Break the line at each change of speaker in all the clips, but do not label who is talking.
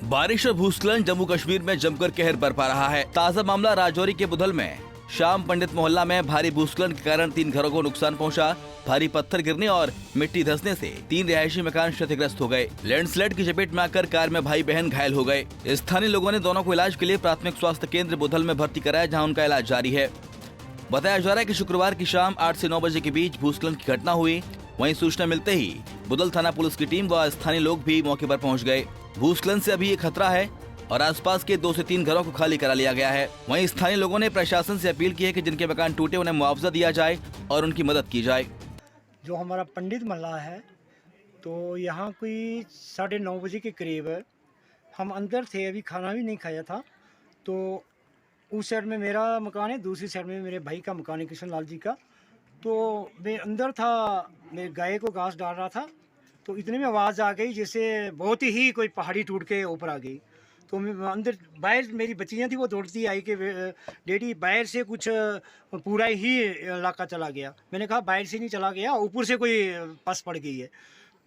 बारिश और भूस्खलन जम्मू कश्मीर में जमकर कहर बरपा रहा है। ताज़ा मामला राजौरी के बुधल में शाम पंडित मोहल्ला में भारी भूस्खलन के कारण 3 घरों को नुकसान पहुंचा। भारी पत्थर गिरने और मिट्टी धंसने से 3 रिहायशी मकान क्षतिग्रस्त हो गए। लैंडस्लाइड की चपेट में आकर कार में भाई बहन घायल हो गए। स्थानीय लोगों ने दोनों को इलाज के लिए प्राथमिक स्वास्थ्य केंद्र बुधल में भर्ती कराया, जहाँ उनका इलाज जारी है। बताया जा रहा है कि शुक्रवार की शाम 8 से 9 बजे के बीच भूस्खलन की घटना हुई। वहीं सूचना मिलते ही बुधल थाना पुलिस की टीम व स्थानीय लोग भी मौके पर पहुंच गए। भूस्खलन से अभी ये खतरा है और आसपास के 2 से 3 घरों को खाली करा लिया गया है। वहीं स्थानीय लोगों ने प्रशासन से अपील की है कि जिनके मकान टूटे उन्हें मुआवजा दिया जाए और उनकी मदद की जाए।
जो हमारा पंडित मोहल्ला है, तो यहाँ कोई 9:30 बजे के करीब हम अंदर थे, अभी खाना भी नहीं खाया था। तो उस साइड में मेरा मकान है, दूसरी साइड में मेरे भाई का मकान है, कृष्ण लाल जी का। तो मैं अंदर था, मैं गाय को घास डाल रहा था, तो इतने में आवाज़ आ गई जैसे बहुत ही कोई पहाड़ी टूट के ऊपर आ गई। तो मैं अंदर, बाहर मेरी बच्चियाँ थी, वो दौड़ती आई कि डैडी बाहर से कुछ पूरा ही इलाका चला गया। मैंने कहा बाहर से नहीं चला गया, ऊपर से कोई पस पड़ गई है।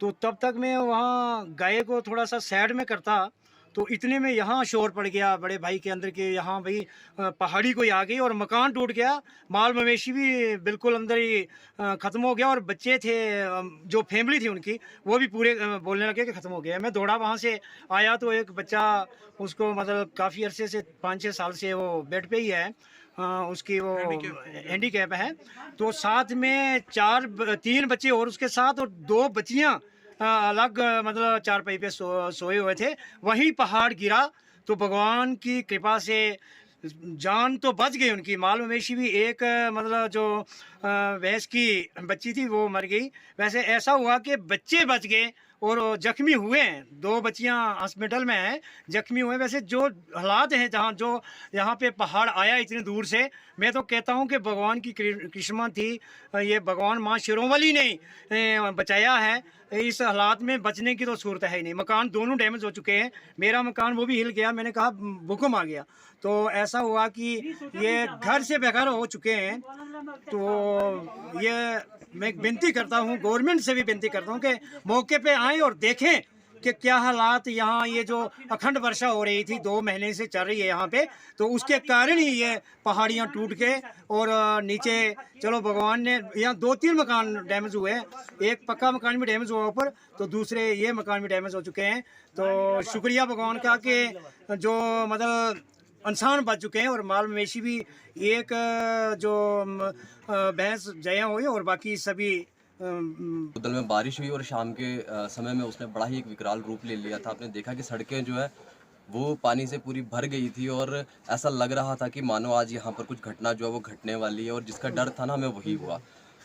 तो तब तक मैं वहाँ गाय को थोड़ा सा साइड में करता, तो इतने में यहाँ शोर पड़ गया बड़े भाई के अंदर के, यहाँ भाई पहाड़ी कोई आ गई और मकान टूट गया। माल मवेशी भी बिल्कुल अंदर ही ख़त्म हो गया और बच्चे थे, जो फैमिली थी उनकी, वो भी पूरे बोलने लगे कि ख़त्म हो गया। मैं दौड़ा वहाँ से आया तो एक बच्चा, उसको मतलब काफ़ी अरसे से 5-6 साल से वो बेड पे ही है, उसकी वो हैंडीकैप है। तो साथ में 3 बच्चे और उसके साथ, और 2 बच्चियाँ अलग मतलब चारपाई पे सोए हुए थे। वहीं पहाड़ गिरा तो भगवान की कृपा से जान तो बच गई उनकी। माल मवेशी भी, एक मतलब जो भैंस की बच्ची थी वो मर गई। वैसे ऐसा हुआ कि बच्चे बच गए और जख्मी हुए हैं, 2 बच्चियां हॉस्पिटल में हैं, जख्मी हुए। वैसे जो हालात हैं, जहाँ जो यहाँ पे पहाड़ आया इतनी दूर से, मैं तो कहता हूँ कि भगवान की कृष्णा थी, ये भगवान माँ शिरोमणि ने बचाया है। इस हालात में बचने की तो सूरत है ही नहीं। मकान दोनों डैमेज हो चुके हैं, मेरा मकान वो भी हिल गया, मैंने कहा भूकंप आ गया। तो ऐसा हुआ कि ये घर से बेघर हो चुके हैं। तो ये मैं विनती करता हूँ, गवर्नमेंट से भी विनती करता हूँ कि मौके पे आए और देखें कि क्या हालात यहाँ, ये जो अखंड वर्षा हो रही थी 2 महीने से चल रही है यहाँ पे, तो उसके कारण ही ये पहाड़ियाँ टूट के और नीचे, चलो भगवान ने, यहाँ 2-3 मकान डैमेज हुए हैं, एक पक्का मकान भी डैमेज हुआ ऊपर, तो दूसरे ये मकान भी डैमेज हो चुके हैं। तो शुक्रिया भगवान का कि जो मतलब इंसान बच चुके हैं और माल मवेशी भी, एक जो भैंस जया हुई और बाकी सभी।
बुधल में बारिश हुई और शाम के समय में उसने बड़ा ही एक विकराल रूप ले लिया था। आपने देखा कि सड़कें जो है वो पानी से पूरी भर गई थी और ऐसा लग रहा था कि मानो आज यहाँ पर कुछ घटना जो है वो घटने वाली है, और जिसका डर था ना, हमें वही हुआ।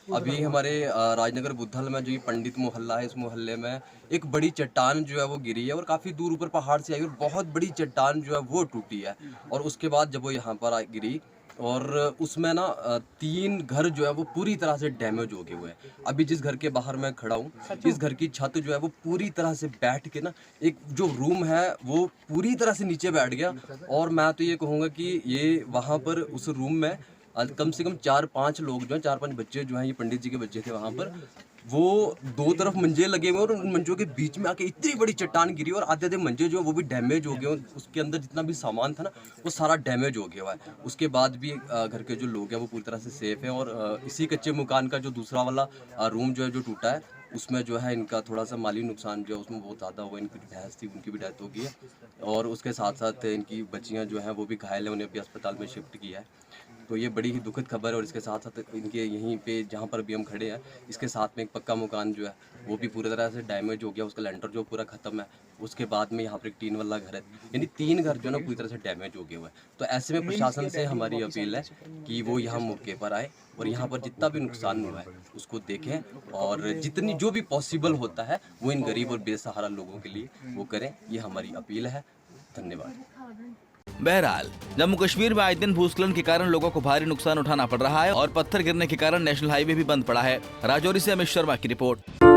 अभी हमारे राजनगर बुधल में जो ये पंडित मोहल्ला है, इस मोहल्ले में एक बड़ी चट्टान जो है वो गिरी है और काफ़ी दूर ऊपर पहाड़ से आई और बहुत बड़ी चट्टान जो है वो टूटी है। और उसके बाद जब वो यहाँ पर गिरी और उसमें ना 3 घर जो है वो पूरी तरह से डैमेज हो गए हुए हैं। अभी जिस घर के बाहर मैं खड़ा हूँ, इस घर की छत जो है वो पूरी तरह से बैठ के ना, एक जो रूम है वो पूरी तरह से नीचे बैठ गया। और मैं तो ये कहूँगा कि ये वहाँ पर उस रूम में कम से कम 4-5 लोग जो हैं, 4-5 बच्चे जो हैं, ये पंडित जी के बच्चे थे वहाँ पर, वो 2 तरफ मंजे लगे हुए और उन मंजों के बीच में आके इतनी बड़ी चट्टान गिरी और आधे मंजे जो है वो भी डैमेज हो गए। उसके अंदर जितना भी सामान था ना, वो सारा डैमेज हो गया हुआ है। उसके बाद भी घर के जो लोग हैं वो पूरी तरह से सेफ हैं। और इसी कच्चे मकान का जो दूसरा वाला रूम जो है जो टूटा है, उसमें जो है इनका थोड़ा सा माली नुकसान जो है उसमें बहुत ज़्यादा हुआ। इनकी भैंस थी, उनकी भी डेथ हो गई है और उसके साथ साथ इनकी बच्चियाँ जो हैं वो भी घायल हैं, उन्हें भी अस्पताल में शिफ्ट किया है। तो ये बड़ी ही दुखद खबर है। और इसके साथ साथ इनके यहीं पे जहाँ पर भी हम खड़े हैं, इसके साथ में एक पक्का मकान जो है वो भी पूरी तरह से डैमेज हो गया, उसका लेंटर जो पूरा ख़त्म है। उसके बाद में यहाँ पर एक टीन वाला घर है, यानी 3 घर जो है ना पूरी तरह से डैमेज हो गए हुए हैं। तो ऐसे में प्रशासन से हमारी अपील है कि वो यहाँ मौके पर आए और यहाँ पर जितना भी नुकसान हुआ है उसको देखें और जितनी जो भी पॉसिबल होता है वो इन गरीब और बेसहारा लोगों के लिए वो करें। ये हमारी अपील है। धन्यवाद।
बहरहाल जम्मू कश्मीर में आए दिन भूस्खलन के कारण लोगों को भारी नुकसान उठाना पड़ रहा है और पत्थर गिरने के कारण नेशनल हाईवे भी बंद पड़ा है। राजौरी से अमित शर्मा की रिपोर्ट।